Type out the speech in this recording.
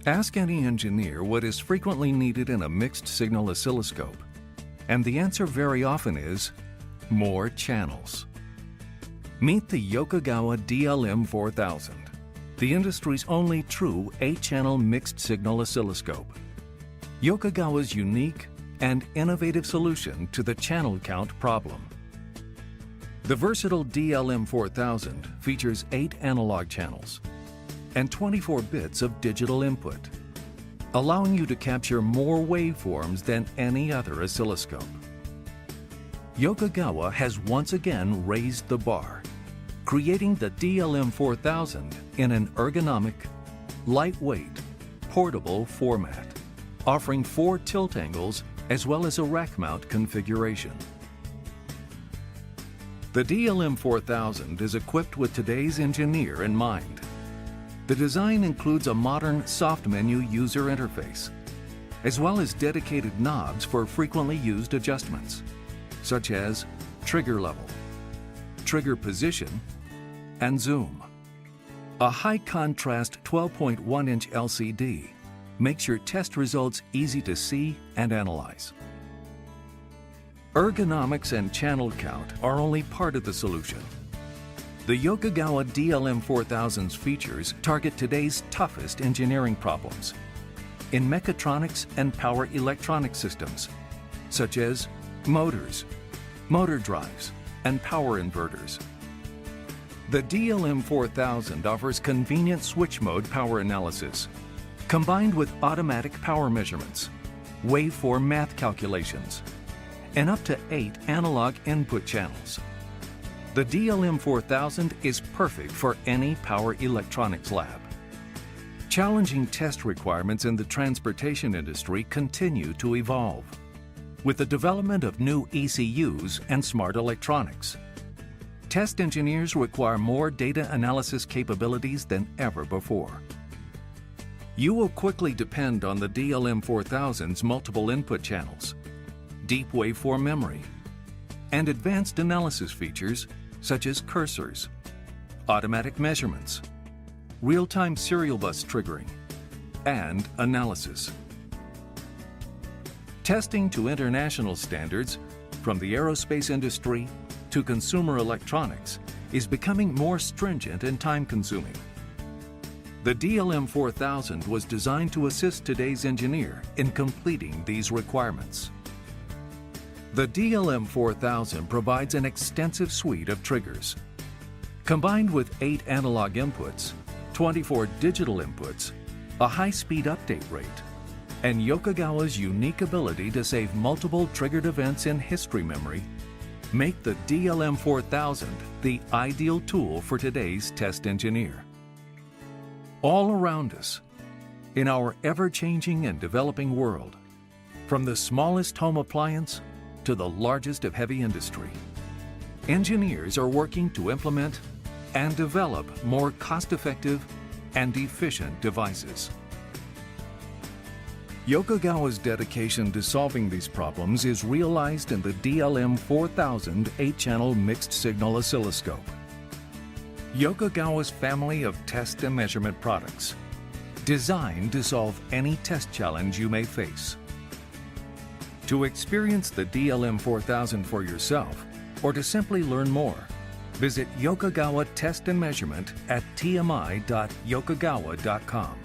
Ask any engineer what is frequently needed in a mixed-signal oscilloscope, and the answer very often is more channels. Meet the Yokogawa DLM4000, the industry's only true 8-channel mixed-signal oscilloscope. Yokogawa's unique and innovative solution to the channel count problem. The versatile DLM4000 features 8 analog channels and 24 bits of digital input, allowing you to capture more waveforms than any other oscilloscope. Yokogawa has once again raised the bar, creating the DLM4000 in an ergonomic, lightweight, portable format, offering 4 tilt angles as well as a rack mount configuration. The DLM4000 is equipped with today's engineer in mind. The design includes a modern soft menu user interface, as well as dedicated knobs for frequently used adjustments, such as trigger level, trigger position, and zoom. A high-contrast 12.1-inch LCD makes your test results easy to see and analyze. Ergonomics and channel count are only part of the solution. The Yokogawa DLM4000's features target today's toughest engineering problems in mechatronics and power electronic systems, such as motors, motor drives, and power inverters. The DLM4000 offers convenient switch mode power analysis, combined with automatic power measurements, waveform math calculations, and up to 8 analog input channels. The DLM4000 is perfect for any power electronics lab. Challenging test requirements in the transportation industry continue to evolve, with the development of new ECUs and smart electronics. Test engineers require more data analysis capabilities than ever before. You will quickly depend on the DLM4000's multiple input channels, deep waveform memory, and advanced analysis features such as cursors, automatic measurements, real-time serial bus triggering, and analysis. Testing to international standards, from the aerospace industry to consumer electronics, is becoming more stringent and time-consuming. The DLM4000 was designed to assist today's engineer in completing these requirements. The DLM4000 provides an extensive suite of triggers. Combined with 8 analog inputs, 24 digital inputs, a high-speed update rate, and Yokogawa's unique ability to save multiple triggered events in history memory, make the DLM4000 the ideal tool for today's test engineer. All around us, in our ever-changing and developing world, from the smallest home appliance to the largest of heavy industry, engineers are working to implement and develop more cost-effective and efficient devices. Yokogawa's dedication to solving these problems is realized in the DLM4000 8-channel mixed-signal oscilloscope. Yokogawa's family of test and measurement products, designed to solve any test challenge you may face. To experience the DLM4000 for yourself, or to simply learn more, visit Yokogawa Test and Measurement at tmi.yokogawa.com.